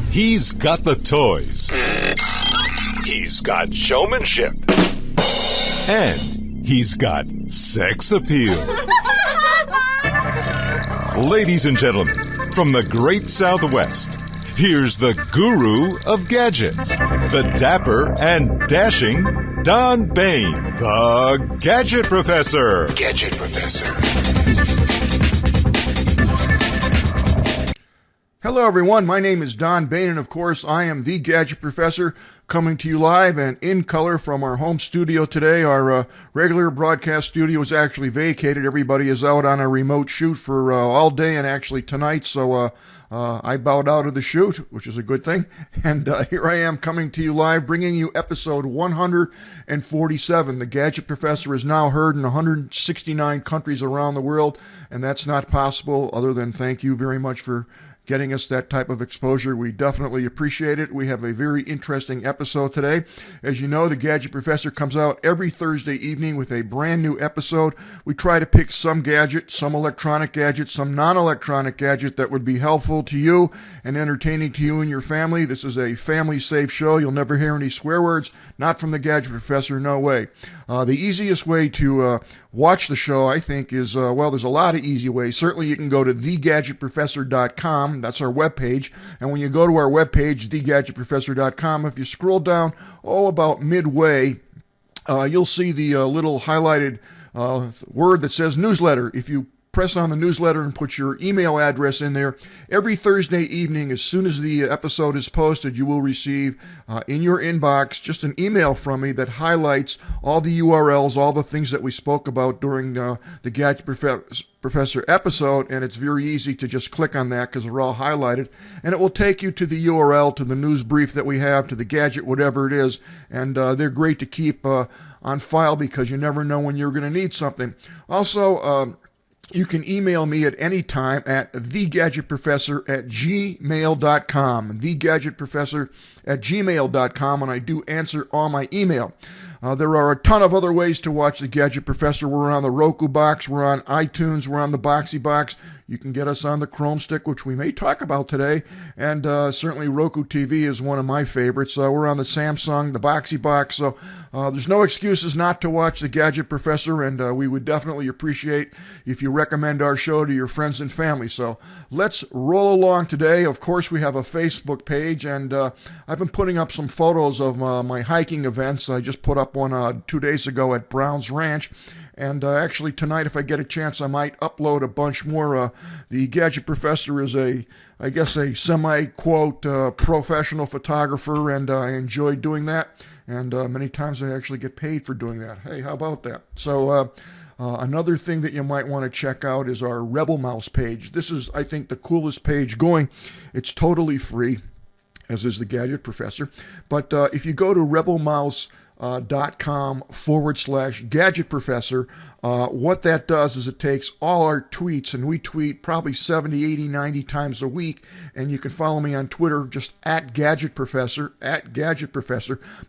He's got the toys. He's got showmanship. And he's got sex appeal. Ladies and gentlemen, from the great Southwest, here's the guru of gadgets, the dapper and dashing Don Baine, the Gadget Professor. Gadget Professor. Hello, everyone. My name is Don Baine, and of course, I am the Gadget Professor, coming to you live and in color from our home studio today. Our regular broadcast studio is actually vacated. Everybody is out on a remote shoot for all day and actually tonight, so I bowed out of the shoot, which is a good thing. And here I am coming to you live, bringing you episode 147. The Gadget Professor is now heard in 169 countries around the world, and that's not possible other than thank you very much for getting us that type of exposure. We definitely appreciate it. We have a very interesting episode today. As you know, the Gadget Professor comes out every Thursday evening with a brand new episode. We try to pick some gadget, some electronic gadget, some non-electronic gadget that would be helpful to you and entertaining to you and your family. This is a family-safe show. You'll never hear any swear words. Not from the Gadget Professor, no way. The easiest way to watch the show, I think, is, there's a lot of easy ways. Certainly you can go to thegadgetprofessor.com. That's our webpage. And when you go to our webpage, thegadgetprofessor.com, if you scroll down, about midway, you'll see the little highlighted word that says newsletter. If you press on the newsletter and put your email address in there, every Thursday evening, as soon as the episode is posted, you will receive in your inbox just an email from me that highlights all the URLs, all the things that we spoke about during the Gadget Professor episode, and it's very easy to just click on that because they're all highlighted, and it will take you to the URL, to the news brief that we have, to the gadget, whatever it is, and they're great to keep on file because you never know when you're going to need something. Also, you can email me at any time at thegadgetprofessor@gmail.com, thegadgetprofessor@gmail.com, and I do answer all my email. There are a ton of other ways to watch the Gadget Professor. We're on the Roku box, we're on iTunes, we're on the Boxy Box. You can get us on the Chrome Stick, which we may talk about today, and certainly Roku TV is one of my favorites. We're on the Samsung, the Boxy Box, so there's no excuses not to watch the Gadget Professor, and we would definitely appreciate if you recommend our show to your friends and family. So let's roll along today. Of course, we have a Facebook page, and I've been putting up some photos of my hiking events. I just put up one 2 days ago at Brown's Ranch. And actually tonight, if I get a chance, I might upload a bunch more. The Gadget Professor is a semi-quote professional photographer, and I enjoy doing that. And many times I actually get paid for doing that. Hey, how about that? So another thing that you might want to check out is our Rebel Mouse page. This is, I think, the coolest page going. It's totally free, as is the Gadget Professor. But if you go to rebelmouse.com/Gadget Professor. What that does is it takes all our tweets, and we tweet probably 70, 80, 90 times a week, and you can follow me on Twitter, just at Gadget Professor.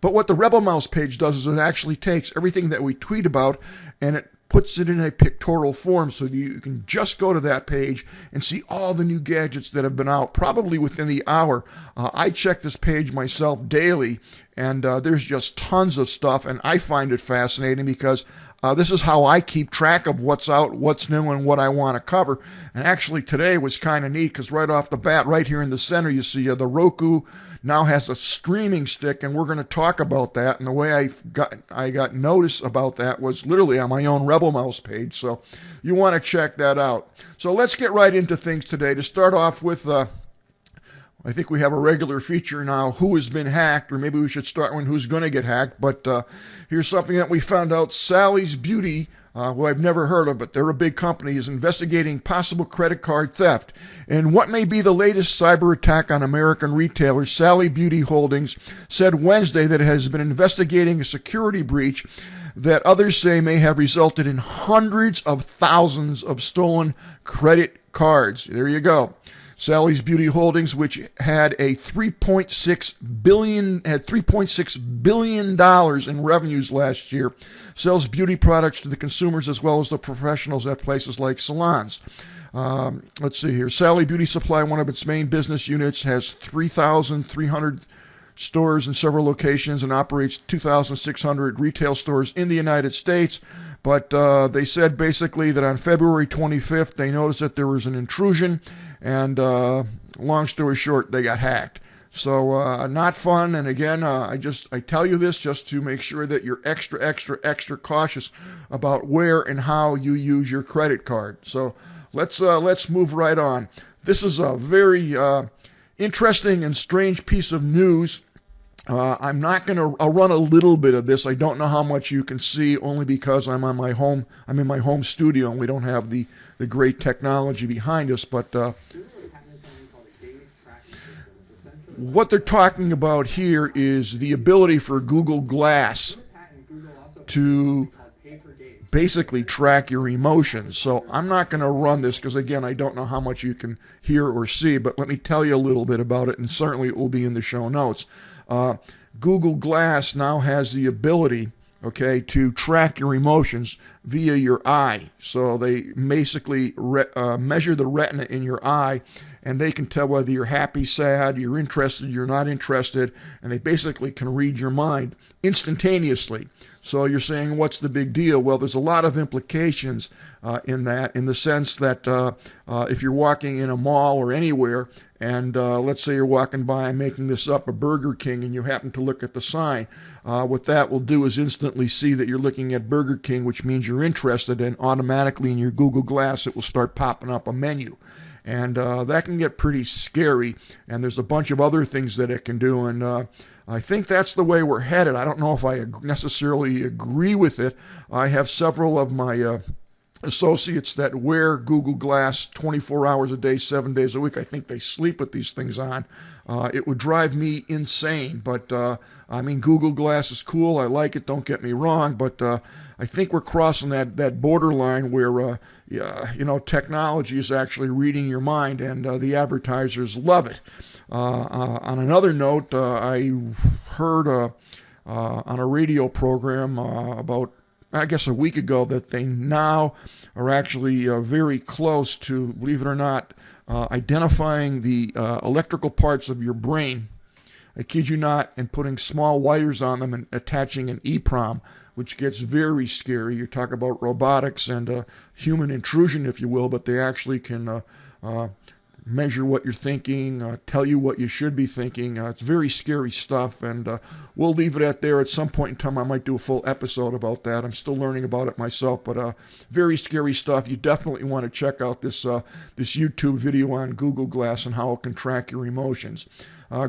But what the Rebel Mouse page does is it actually takes everything that we tweet about, and it puts it in a pictorial form so that you can just go to that page and see all the new gadgets that have been out, probably within the hour. I check this page myself daily, and there's just tons of stuff, and I find it fascinating because this is how I keep track of what's out, what's new, and what I want to cover. And actually today was kind of neat because right off the bat, right here in the center, you see the Roku now has a streaming stick, and we're going to talk about that. And the way I got notice about that was literally on my own Rebel Mouse page. So you want to check that out. So let's get right into things today. To start off with, I think we have a regular feature now, who has been hacked, or maybe we should start with who's going to get hacked. But here's something that we found out. Sally's Beauty, who I've never heard of, but they're a big company, is investigating possible credit card theft. And what may be the latest cyber attack on American retailers, Sally Beauty Holdings said Wednesday that it has been investigating a security breach that others say may have resulted in hundreds of thousands of stolen credit cards. There you go. Sally's Beauty Holdings, which had $3.6 billion in revenues last year, sells beauty products to the consumers as well as the professionals at places like salons. Let's see here. Sally Beauty Supply, one of its main business units, has 3,300 stores in several locations and operates 2,600 retail stores in the United States. But they said basically that on February 25th, they noticed that there was an intrusion, and long story short, they got hacked. So not fun. And again, I tell you this just to make sure that you're extra cautious about where and how you use your credit card. So let's move right on. This is a very interesting and strange piece of news. I'm not going to. I'll run a little bit of this. I don't know how much you can see, only because I'm in my home studio, and we don't have the great technology behind us. But what they're talking about here is the ability for Google Glass to basically track your emotions. So I'm not going to run this because, again, I don't know how much you can hear or see, but let me tell you a little bit about it, and certainly it will be in the show notes. Google Glass now has the ability, okay, to track your emotions via your eye. So they basically measure the retina in your eye, and they can tell whether you're happy, sad, you're interested, you're not interested, and they basically can read your mind instantaneously. So you're saying, what's the big deal? Well, there's a lot of implications in that, in the sense that if you're walking in a mall or anywhere, and let's say you're walking by, I'm making this up, a Burger King, and you happen to look at the sign, what that will do is instantly see that you're looking at Burger King, which means you're interested, and automatically in your Google Glass it will start popping up a menu. And that can get pretty scary, and there's a bunch of other things that it can do, and I think that's the way we're headed. I don't know if I necessarily agree with it. I have several of my associates that wear Google Glass 24 hours a day, 7 days a week. I think they sleep with these things on. It would drive me insane, but I mean, Google Glass is cool. I like it, don't get me wrong, but I think we're crossing that borderline where technology is actually reading your mind, and the advertisers love it. On another note, I heard on a radio program about, I guess, a week ago, that they now are actually very close to, believe it or not, identifying the electrical parts of your brain, I kid you not, and putting small wires on them and attaching an EEPROM, which gets very scary. You talk about robotics and human intrusion, if you will, but they actually can measure what you're thinking, tell you what you should be thinking. It's very scary stuff, and we'll leave it at there. At some point in time, I might do a full episode about that. I'm still learning about it myself, but very scary stuff. You definitely want to check out this YouTube video on Google Glass and how it can track your emotions.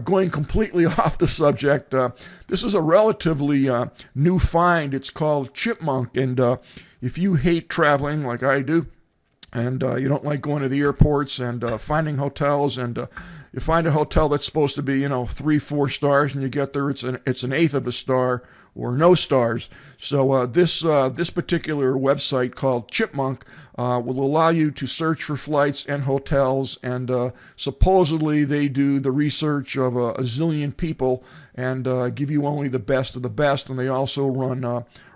Going completely off the subject, this is a relatively new find. It's called Chipmunk, and if you hate traveling like I do, and you don't like going to the airports and finding hotels, and you find a hotel that's supposed to be 3-4 stars, and you get there, it's an eighth of a star or no stars. So this particular website called Chipmunk will allow you to search for flights and hotels, and supposedly they do the research of a zillion people and give you only the best of the best, and they also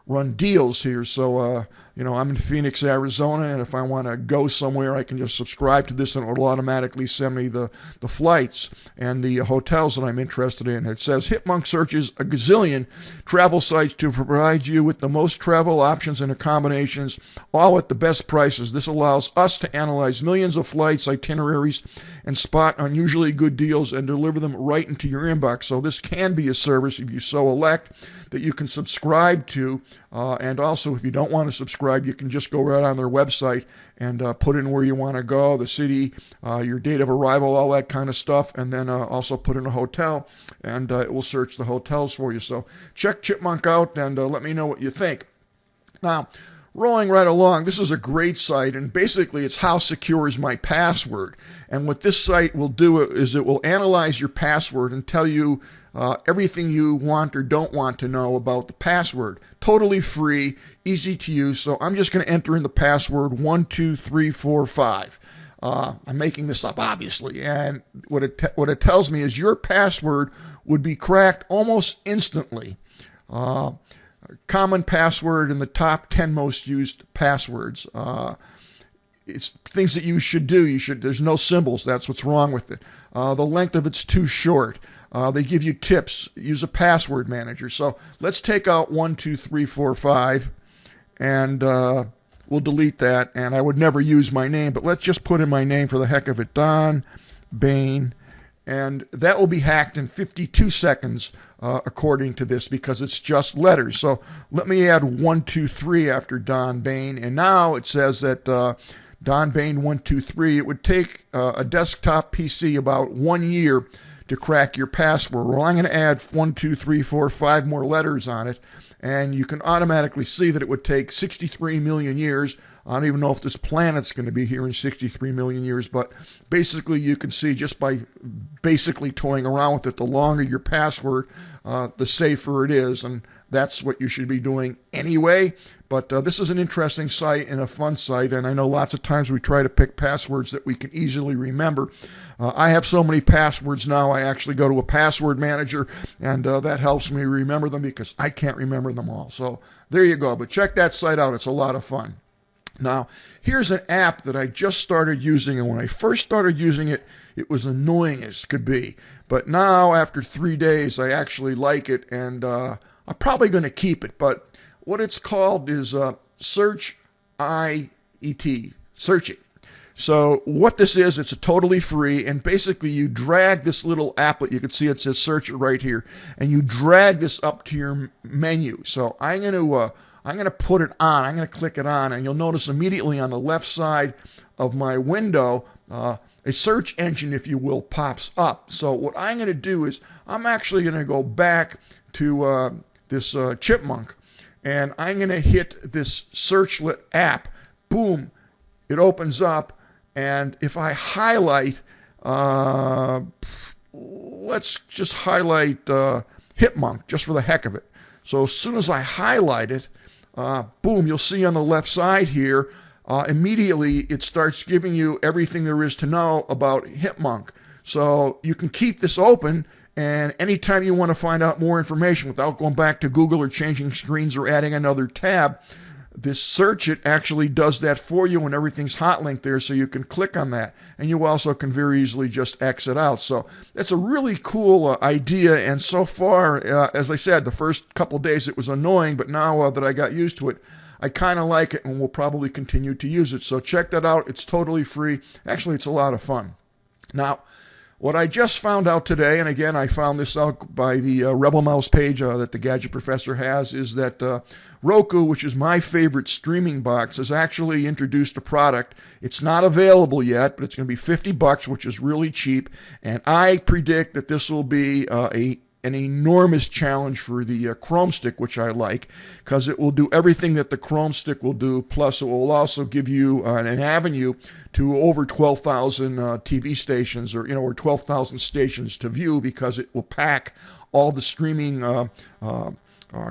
run deals here. So I'm in Phoenix, Arizona, and if I want to go somewhere, I can just subscribe to this, and it will automatically send me the flights and the hotels that I'm interested in. It says Chipmunk searches a gazillion travel sites to provide you with the most travel options and accommodations, all at the best prices. This allows us to analyze millions of flights, itineraries, and spot unusually good deals and deliver them right into your inbox. So this can be a service, if you so elect, that you can subscribe to. And also, if you don't want to subscribe, you can just go right on their website and put in where you want to go, the city, your date of arrival, all that kind of stuff, and then also put in a hotel, and it will search the hotels for you. So check Chipmunk out, and let me know what you think. Now, rolling right along, this is a great site, and basically it's how secure is my password. And what this site will do is it will analyze your password and tell you everything you want or don't want to know about the password. Totally free, easy to use. So I'm just going to enter in the password 12345. I'm making this up, obviously, and what it tells me is your password would be cracked almost instantly. Common password in the top 10 most used passwords. it's things that you should do. There's no symbols. That's what's wrong with it. The length of it's too short. They give you tips. Use a password manager. So let's take out 1, 2, 3, 4, 5, and we'll delete that. And I would never use my name, but let's just put in my name for the heck of it, Don Baine. And that will be hacked in 52 seconds, according to this, because it's just letters. So let me add 1, 2, 3 after Don Baine. And now it says that Don Baine 1, 2, 3. It would take a desktop PC about 1 year to crack your password. Well, I'm going to add 1, 2, 3, 4, 5 more letters on it. And you can automatically see that it would take 63 million years. I don't even know if this planet's going to be here in 63 million years, but basically you can see just by basically toying around with it, the longer your password, the safer it is, and that's what you should be doing anyway. But this is an interesting site and a fun site, and I know lots of times we try to pick passwords that we can easily remember. I have so many passwords now, I actually go to a password manager, and that helps me remember them because I can't remember them all. So there you go, but check that site out. It's a lot of fun. Now, here's an app that I just started using, and when I first started using it, it was annoying as could be. But now, after 3 days, I actually like it, and I'm probably going to keep it. But what it's called is Search IET Searching. So what this is, it's a totally free, and basically you drag this little applet, you can see it says search it right here, and you drag this up to your menu. So I'm going to put it on. I'm going to click it on, and you'll notice immediately on the left side of my window, a search engine, if you will, pops up. So what I'm going to do is I'm actually going to go back to this Chipmunk, and I'm going to hit this Searchlet app. Boom, it opens up, and if I highlight, let's just highlight Chipmunk just for the heck of it. So as soon as I highlight it, boom, you'll see on the left side here, immediately it starts giving you everything there is to know about Chipmunk. So you can keep this open, and anytime you want to find out more information without going back to Google or changing screens or adding another tab, this Search It actually does that for you, and everything's hot linked there, so you can click on that. And you also can very easily just exit out. So that's a really cool idea, and so far, as I said, the first couple days it was annoying, but now that I got used to it, I kind of like it, and will probably continue to use it. So check that out. It's totally free. Actually, it's a lot of fun. Now, what I just found out today, and again, I found this out by the Rebel Mouse page that the Gadget Professor has, is that Roku, which is my favorite streaming box, has actually introduced a product. It's not available yet, but it's going to be $50, which is really cheap. And I predict that this will be an enormous challenge for the Chrome Stick, which I like, because it will do everything that the Chrome Stick will do, plus it will also give you an avenue to over 12,000 TV stations, or 12,000 stations to view, because it will pack all the streaming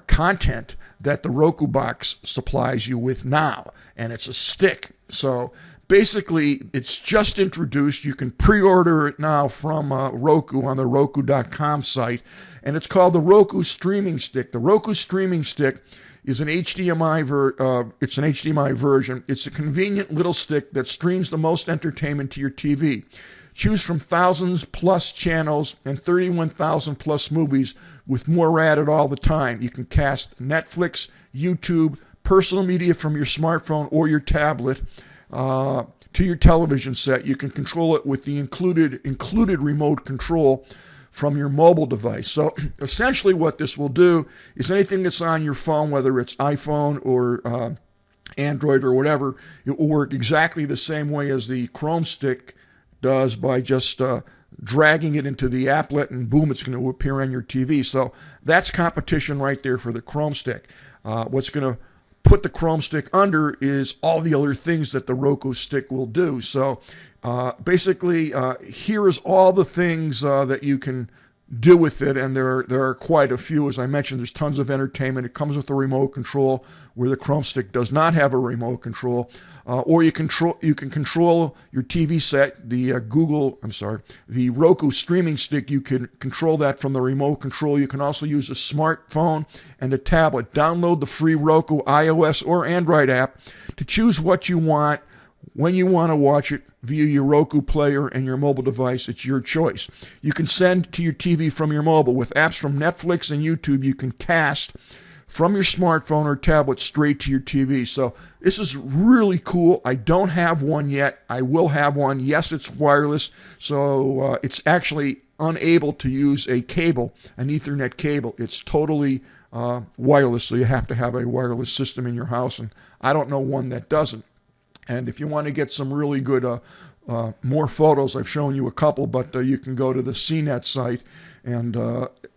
content that the Roku box supplies you with now, and it's a stick. So basically, it's just introduced. You can pre-order it now from Roku on the Roku.com site, and it's called the Roku Streaming Stick. The Roku Streaming Stick is an HDMI version. It's a convenient little stick that streams the most entertainment to your TV. Choose from thousands plus channels and 31,000 plus movies, with more added all the time. You can cast Netflix, YouTube, personal media from your smartphone or your tablet to your television set. You can control it with the included remote control from your mobile device. So essentially what this will do is anything that's on your phone, whether it's iPhone or Android or whatever, it will work exactly the same way as the Chrome Stick does, by just dragging it into the applet, and boom, it's going to appear on your TV. So that's competition right there for the Chrome Stick. What's going to put the Chrome Stick under is all the other things that the Roku Stick will do. So basically, here is all the things that you can do with it, and there are quite a few. As I mentioned, there's tons of entertainment. It comes with a remote control, where the Chrome Stick does not have a remote control. Or you can control your TV set, the Roku Streaming Stick. You can control that from the remote control. You can also use a smartphone and a tablet. Download the free Roku iOS or Android app to choose what you want, when you want to watch it via your Roku player and your mobile device, it's your choice. You can send to your TV from your mobile. With apps from Netflix and YouTube, you can cast from your smartphone or tablet straight to your TV. So this is really cool. I don't have one yet. I will have one. Yes, it's wireless, so it's actually unable to use a cable, an Ethernet cable. It's totally wireless, so you have to have a wireless system in your house, and I don't know one that doesn't. And if you want to get some really good more photos, I've shown you a couple, but you can go to the CNET site, and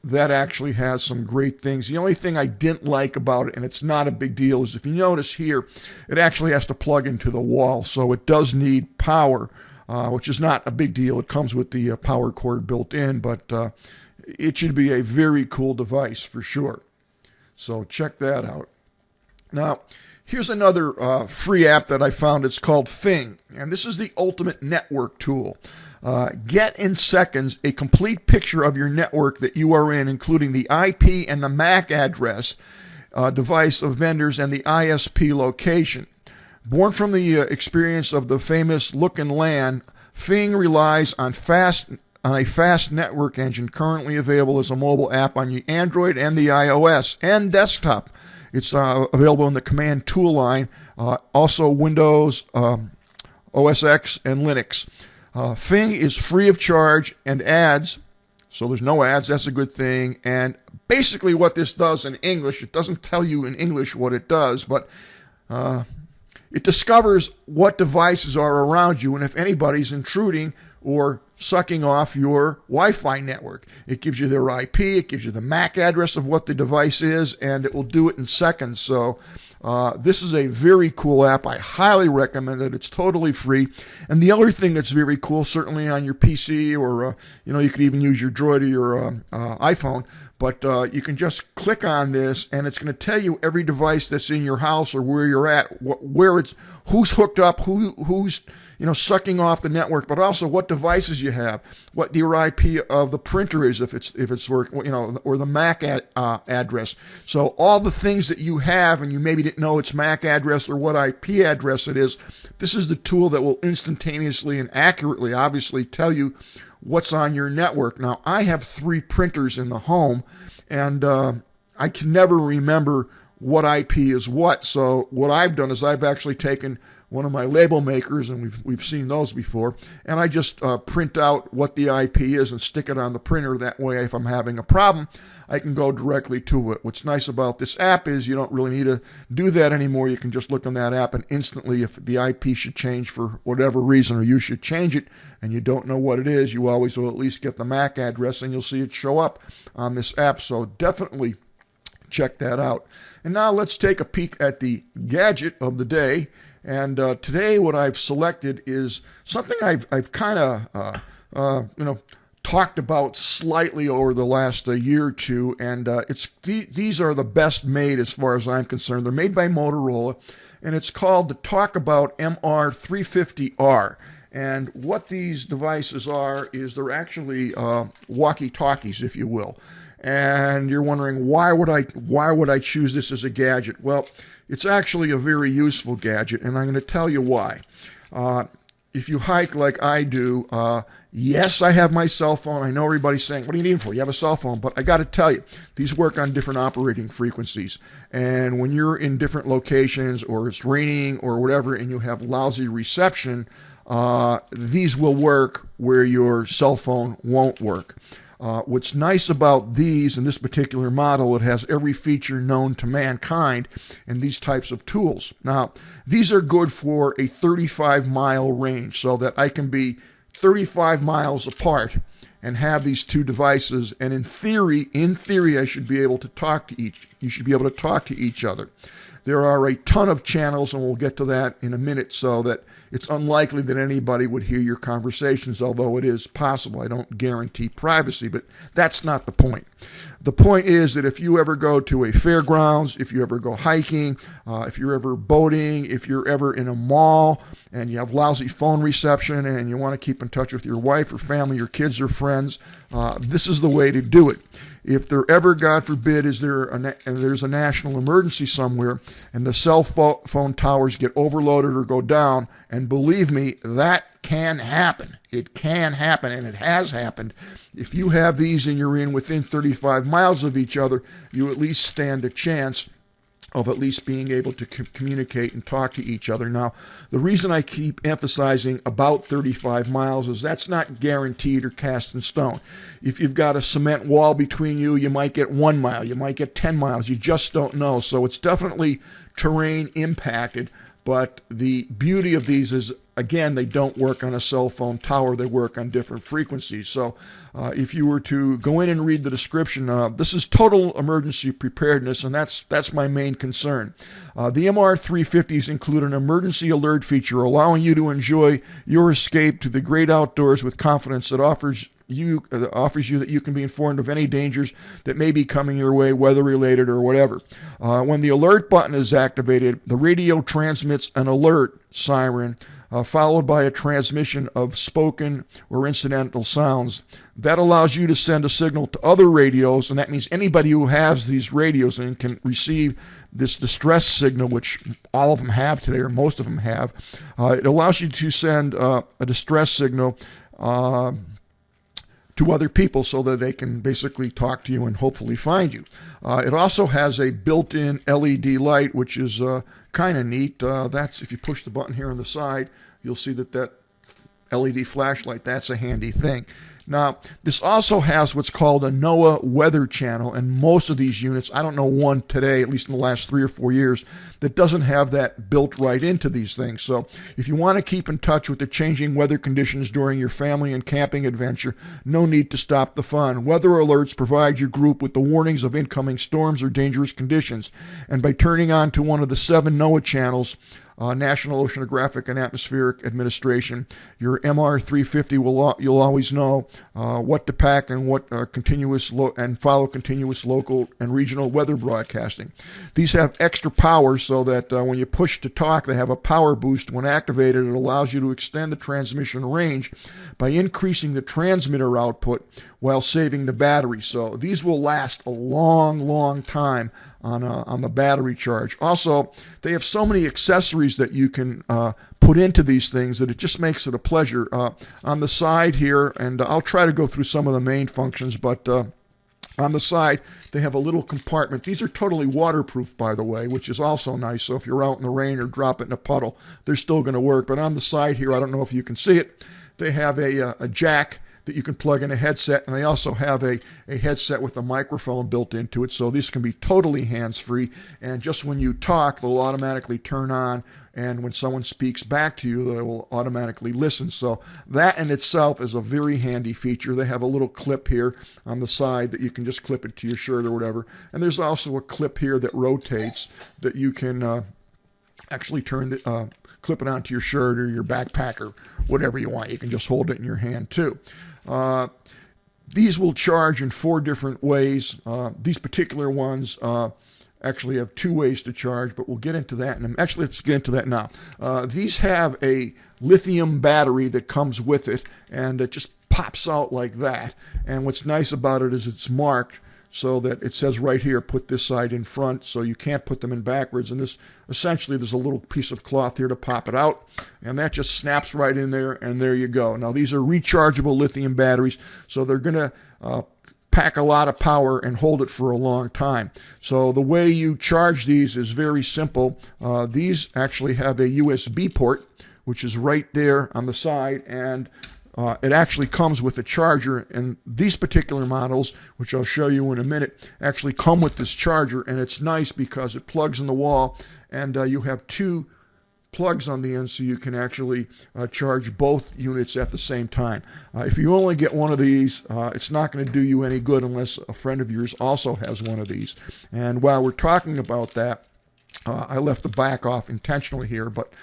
that actually has some great things. The only thing I didn't like about it, and it's not a big deal, is if you notice here, it actually has to plug into the wall, so it does need power, which is not a big deal. It comes with the power cord built in, but it should be a very cool device for sure. So check that out. Now, here's another free app that I found. It's called Fing, and this is the ultimate network tool. Get in seconds a complete picture of your network that you are in, including the IP and the MAC address, device of vendors, and the ISP location. Born from the experience of the famous Lookin' LAN, Fing relies on a fast network engine currently available as a mobile app on the Android and the iOS and desktop. It's available in the command tool line, also Windows, OS X, and Linux. Fing is free of charge and ads, so there's no ads. That's a good thing. And basically what this does in English, it doesn't tell you in English what it does, but it discovers what devices are around you and if anybody's intruding or sucking off your Wi-Fi network. It gives you their IP, it gives you the MAC address of what the device is, and it will do it in seconds. So this is a very cool app. I highly recommend it. It's totally free. And the other thing that's very cool, certainly on your PC or you could even use your Droid or your iPhone, but you can just click on this, and it's going to tell you every device that's in your house or where you're at, who's hooked up, who's sucking off the network, but also what devices you have, what your IP of the printer is, if it's working, or the MAC address. So all the things that you have, and you maybe didn't know its MAC address or what IP address it is, this is the tool that will instantaneously and accurately, obviously, tell you what's on your network. Now, I have 3 printers in the home, and I can never remember what IP is what. So what I've done is I've actually taken one of my label makers, and we've seen those before, and I just print out what the IP is and stick it on the printer. That way, if I'm having a problem, I can go directly to it. What's nice about this app is you don't really need to do that anymore. You can just look on that app, and instantly, if the IP should change for whatever reason, or you should change it, and you don't know what it is, you always will at least get the MAC address, and you'll see it show up on this app. So definitely check that out. And now let's take a peek at the gadget of the day. And today what I've selected is something I've kind of talked about slightly over the last year or two, and these are the best made as far as I'm concerned. They're made by Motorola, and it's called the Talkabout MR350R. And what these devices are is they're actually walkie-talkies, if you will. And you're wondering, why would I choose this as a gadget? Well, it's actually a very useful gadget, and I'm going to tell you why. If you hike like I do, yes, I have my cell phone. I know everybody's saying, what do you need it for? You have a cell phone. But I got to tell you, these work on different operating frequencies. And when you're in different locations, or it's raining or whatever, and you have lousy reception, these will work where your cell phone won't work. What's nice about these, in this particular model, it has every feature known to mankind in these types of tools. Now, these are good for a 35-mile range, so that I can be 35 miles apart and have these two devices, and in theory, I should be able to talk to you should be able to talk to each other. There are a ton of channels, and we'll get to that in a minute, so that it's unlikely that anybody would hear your conversations, although it is possible. I don't guarantee privacy, but that's not the point. The point is that if you ever go to a fairgrounds, if you ever go hiking, if you're ever boating, if you're ever in a mall and you have lousy phone reception and you want to keep in touch with your wife or family, your kids or friends, this is the way to do it. if there ever, God forbid, there's a national emergency somewhere and the cell phone towers get overloaded or go down, and believe me, that can happen. It can happen, and it has happened. If you have these and you're within 35 miles of each other, you at least stand a chance of at least being able to communicate and talk to each other. Now, the reason I keep emphasizing about 35 miles is that's not guaranteed or cast in stone. If you've got a cement wall between you, you might get 1 mile, you might get 10 miles, you just don't know. So it's definitely terrain impacted, but the beauty of these is, again, they don't work on a cell phone tower. They work on different frequencies. So if you were to go in and read the description, this is total emergency preparedness, and that's my main concern. The MR350s include an emergency alert feature, allowing you to enjoy your escape to the great outdoors with confidence that offers you that you can be informed of any dangers that may be coming your way, weather related or whatever. When the alert button is activated, the radio transmits an alert siren followed by a transmission of spoken or incidental sounds. That allows you to send a signal to other radios, and that means anybody who has these radios and can receive this distress signal, which all of them have today, or most of them have. It allows you to send a distress signal to other people so that they can basically talk to you and hopefully find you. It also has a built-in LED light, which is kind of neat. That's if you push the button here on the side, you'll see that LED flashlight, that's a handy thing. Now, this also has what's called a NOAA weather channel, and most of these units, I don't know one today, at least in the last 3 or 4 years, that doesn't have that built right into these things. So if you want to keep in touch with the changing weather conditions during your family and camping adventure, no need to stop the fun. Weather alerts provide your group with the warnings of incoming storms or dangerous conditions, and by turning on to one of the 7 NOAA channels, National Oceanographic and Atmospheric Administration, your MR350 you'll always know what to pack and what and follow continuous local and regional weather broadcasting. These have extra power so that when you push to talk, they have a power boost. When activated, it allows you to extend the transmission range by increasing the transmitter output while saving the battery. So these will last a long time on the battery charge. Also, they have so many accessories that you can put into these things that it just makes it a pleasure. On the side here, and I'll try to go through some of the main functions, but on the side, they have a little compartment. These are totally waterproof, by the way, which is also nice. So if you're out in the rain or drop it in a puddle, they're still going to work. But on the side here, I don't know if you can see it, they have a jack that you can plug in a headset, and they also have a headset with a microphone built into it, so these can be totally hands-free, and just when you talk, they'll automatically turn on, and when someone speaks back to you, they will automatically listen. So that in itself is a very handy feature. They have a little clip here on the side that you can just clip it to your shirt or whatever, and there's also a clip here that rotates that you can actually clip it onto your shirt or your backpack or whatever you want. You can just hold it in your hand too. These will charge in 4 different ways. These particular ones actually have 2 ways to charge, but we'll get into that. And actually, let's get into that now. These have a lithium battery that comes with it, and it just pops out like that. And what's nice about it is it's marked so that it says right here, put this side in front, so you can't put them in backwards. And this, essentially, there's a little piece of cloth here to pop it out, and that just snaps right in there, and there you go. Now, these are rechargeable lithium batteries, so they're going to pack a lot of power and hold it for a long time. So the way you charge these is very simple. These actually have a USB port, which is right there on the side, and it actually comes with a charger, and these particular models, which I'll show you in a minute, actually come with this charger, and it's nice because it plugs in the wall, and you have 2 plugs on the end, so you can actually charge both units at the same time. If you only get one of these, it's not going to do you any good unless a friend of yours also has one of these. And while we're talking about that, I left the back off intentionally here, but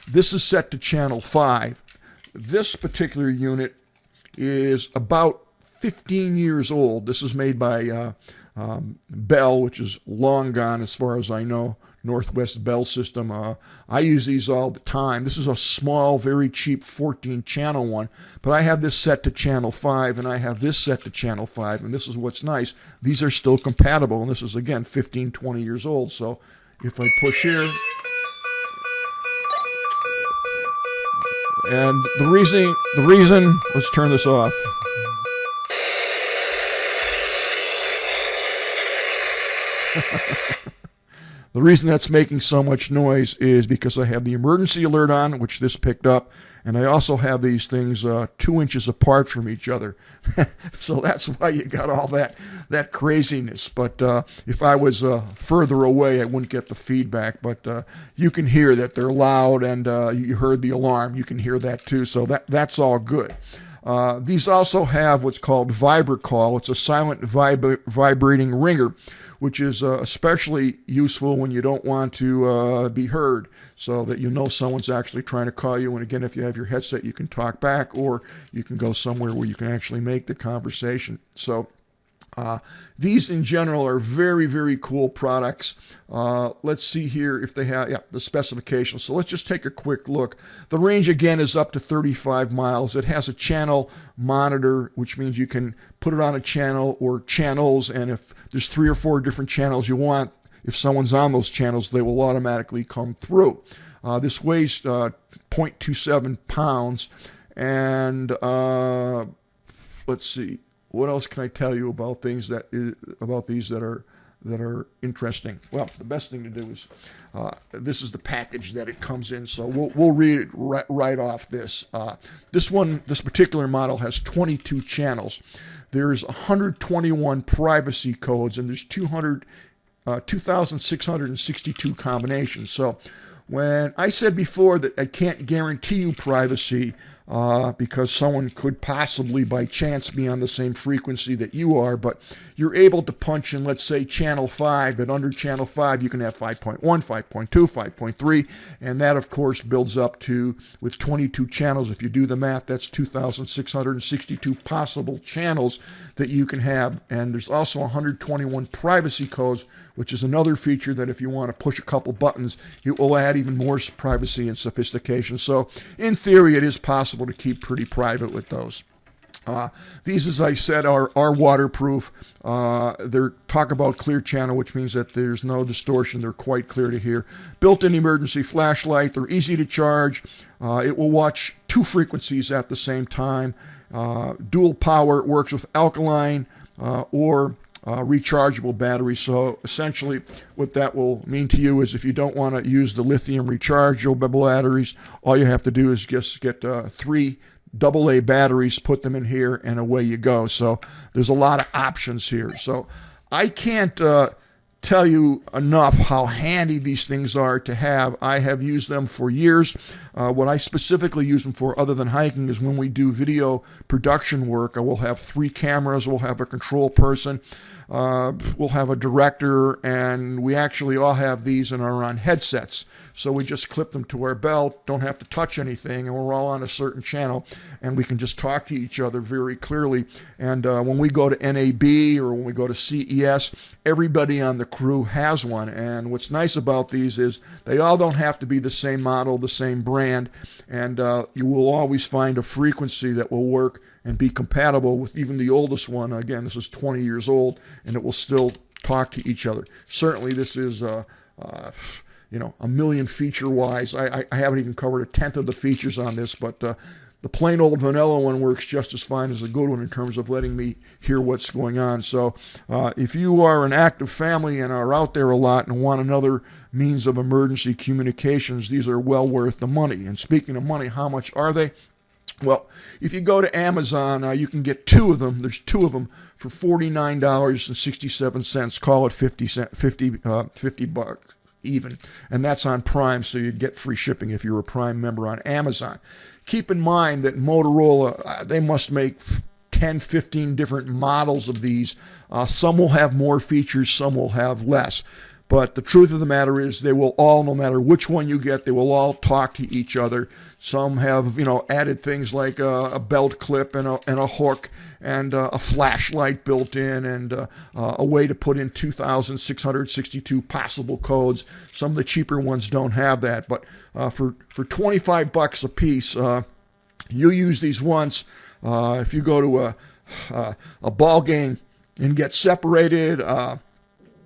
this is set to channel 5. This particular unit is about 15 years old. This is made by Bell, which is long gone as far as I know. Northwest Bell system. I use these all the time. This is a small, very cheap 14-channel one, but I have this set to channel 5, and I have this set to channel 5, and this is what's nice. These are still compatible, and this is, again, 15, 20 years old. So if I push here, and the reason, let's turn this off. The reason that's making so much noise is because I have the emergency alert on, which this picked up, and I also have these things 2 inches apart from each other. So that's why you got all that craziness. But if I was further away, I wouldn't get the feedback. But you can hear that they're loud, and you heard the alarm. You can hear that too, so that's all good. These also have what's called VibraCall. It's a silent vibrating ringer, which is especially useful when you don't want to be heard, so that you know someone's actually trying to call you. And again, if you have your headset, you can talk back, or you can go somewhere where you can actually make the conversation. So these in general are very, very cool products. Let's see here if they have the specifications. So let's just take a quick look. The range again is up to 35 miles. It has a channel monitor, which means you can put it on a channel or channels, and if there's 3 or 4 different channels you want, if someone's on those channels, they will automatically come through. This weighs 0.27 pounds, and let's see. What else can I tell you about things that are interesting? Well, the best thing to do is this is the package that it comes in, so we'll read it right off this. This particular model has 22 channels. There's 121 privacy codes, and there's 2,662 combinations. So when I said before that I can't guarantee you privacy, because someone could possibly by chance be on the same frequency that you are, but you're able to punch in, let's say, channel 5, but under channel 5 you can have 5.1, 5.2, 5.3, and that of course builds up to, with 22 channels, if you do the math, that's 2,662 possible channels that you can have. And there's also 121 privacy codes, which is another feature that if you want to push a couple buttons, it will add even more privacy and sophistication. So in theory, it is possible to keep pretty private with those. These, as I said, are waterproof. They're Talkabout Clear Channel, which means that there's no distortion. They're quite clear to hear. Built-in emergency flashlight. They're easy to charge. It will watch 2 frequencies at the same time. Dual power. It works with alkaline or rechargeable batteries. So essentially what that will mean to you is if you don't want to use the lithium rechargeable batteries, all you have to do is just get 3 AA batteries, put them in here, and away you go. So there's a lot of options here. So I can't tell you enough how handy these things are to have. I have used them for years. What I specifically use them for, other than hiking, is when we do video production work. I will have 3 cameras, we'll have a control person, we'll have a director, and we actually all have these and are on headsets. So we just clip them to our belt, don't have to touch anything, and we're all on a certain channel, and we can just talk to each other very clearly. And when we go to NAB or when we go to CES, everybody on the crew has one. And what's nice about these is they all don't have to be the same model, the same brand, and you will always find a frequency that will work and be compatible with even the oldest one. Again, this is 20 years old, and it will still talk to each other. Certainly this is a million feature-wise. I haven't even covered a tenth of the features on this, but the plain old vanilla one works just as fine as a good one in terms of letting me hear what's going on. So if you are an active family and are out there a lot and want another means of emergency communications, these are well worth the money. And speaking of money, how much are they? Well, if you go to Amazon, you can get 2 of them. There's 2 of them for $49.67. Call it 50 bucks even, and that's on Prime, so you'd get free shipping if you're a Prime member on Amazon. Keep in mind that Motorola, they must make 10, 15 different models of these. Some will have more features, some will have less. But the truth of the matter is they will all, no matter which one you get, they will all talk to each other. Some have, added things like a belt clip and a hook and a flashlight built in and a way to put in 2,662 possible codes. Some of the cheaper ones don't have that. But for $25 a piece, you use these once. If you go to a ball game and get separated,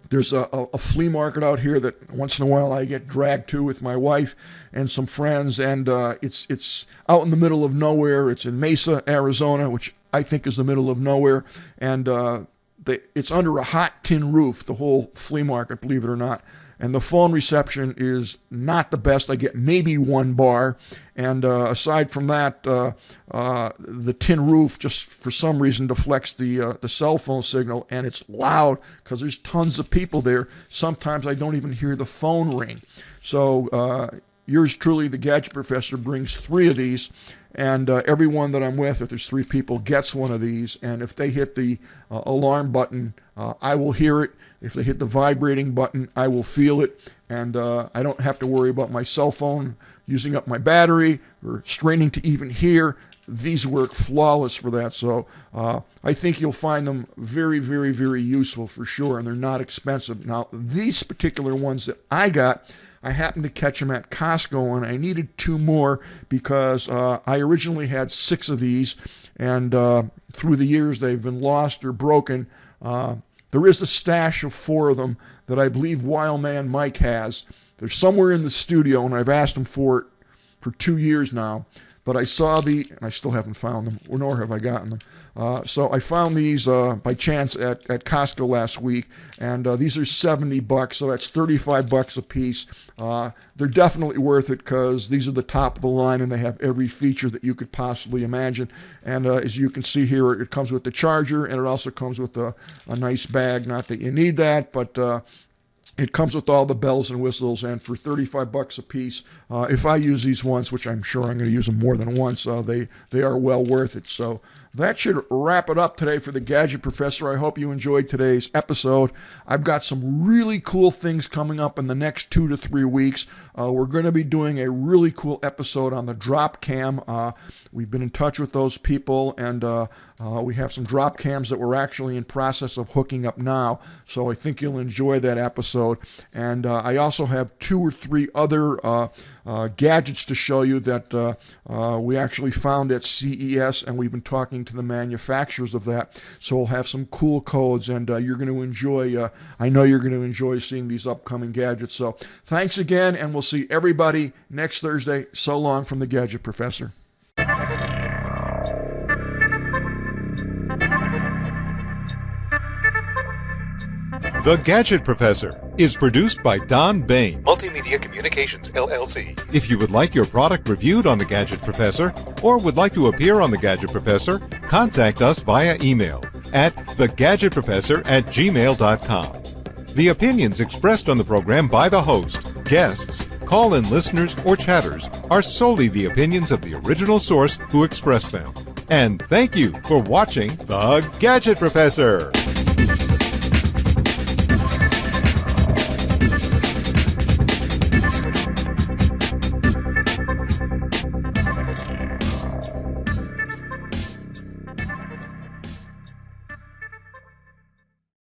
there's a flea market out here that once in a while I get dragged to with my wife and some friends, and it's out in the middle of nowhere. It's in Mesa, Arizona, which I think is the middle of nowhere, and it's under a hot tin roof, the whole flea market, believe it or not. And the phone reception is not the best. I get maybe one bar. And aside from that, the tin roof just for some reason deflects the cell phone signal, and it's loud because there's tons of people there. Sometimes I don't even hear the phone ring. So yours truly, the Gadget Professor, brings 3 of these. And everyone that I'm with, if there's 3 people, gets one of these. And if they hit the alarm button, I will hear it. If they hit the vibrating button, I will feel it. And I don't have to worry about my cell phone using up my battery or straining to even hear. These work flawless for that. So I think you'll find them very, very, very useful for sure. And they're not expensive. Now, these particular ones that I got, I happened to catch them at Costco, and I needed 2 more because I originally had 6 of these, and through the years they've been lost or broken. There is a stash of 4 of them that I believe Wildman Mike has. They're somewhere in the studio, and I've asked him for it for 2 years now. But I saw and I still haven't found them, nor have I gotten them. So I found these by chance at Costco last week, and these are $70, so that's $35 a piece. They're definitely worth it because these are the top of the line, and they have every feature that you could possibly imagine. And as you can see here, it comes with the charger, and it also comes with a nice bag. Not that you need that, but it comes with all the bells and whistles, and for $35 a piece, if I use these once, which I'm sure I'm going to use them more than once, they are well worth it. So that should wrap it up today for the Gadget Professor. I hope you enjoyed today's episode. I've got some really cool things coming up in the next 2 to 3 weeks. We're going to be doing a really cool episode on the drop cam. We've been in touch with those people, and we have some drop cams that we're actually in process of hooking up now. So I think you'll enjoy that episode. And I also have 2 or 3 other gadgets to show you that we actually found at CES, and we've been talking to the manufacturers of that. So we'll have some cool codes, and you're going to enjoy, I know you're going to enjoy seeing these upcoming gadgets. So thanks again, and we'll see everybody next Thursday. So long from the Gadget Professor. The Gadget Professor is produced by Don Baine, Multimedia Communications, LLC. If you would like your product reviewed on The Gadget Professor or would like to appear on The Gadget Professor, contact us via email at thegadgetprofessor@gmail.com. The opinions expressed on the program by the host, guests, call-in listeners, or chatters are solely the opinions of the original source who expressed them. And thank you for watching The Gadget Professor.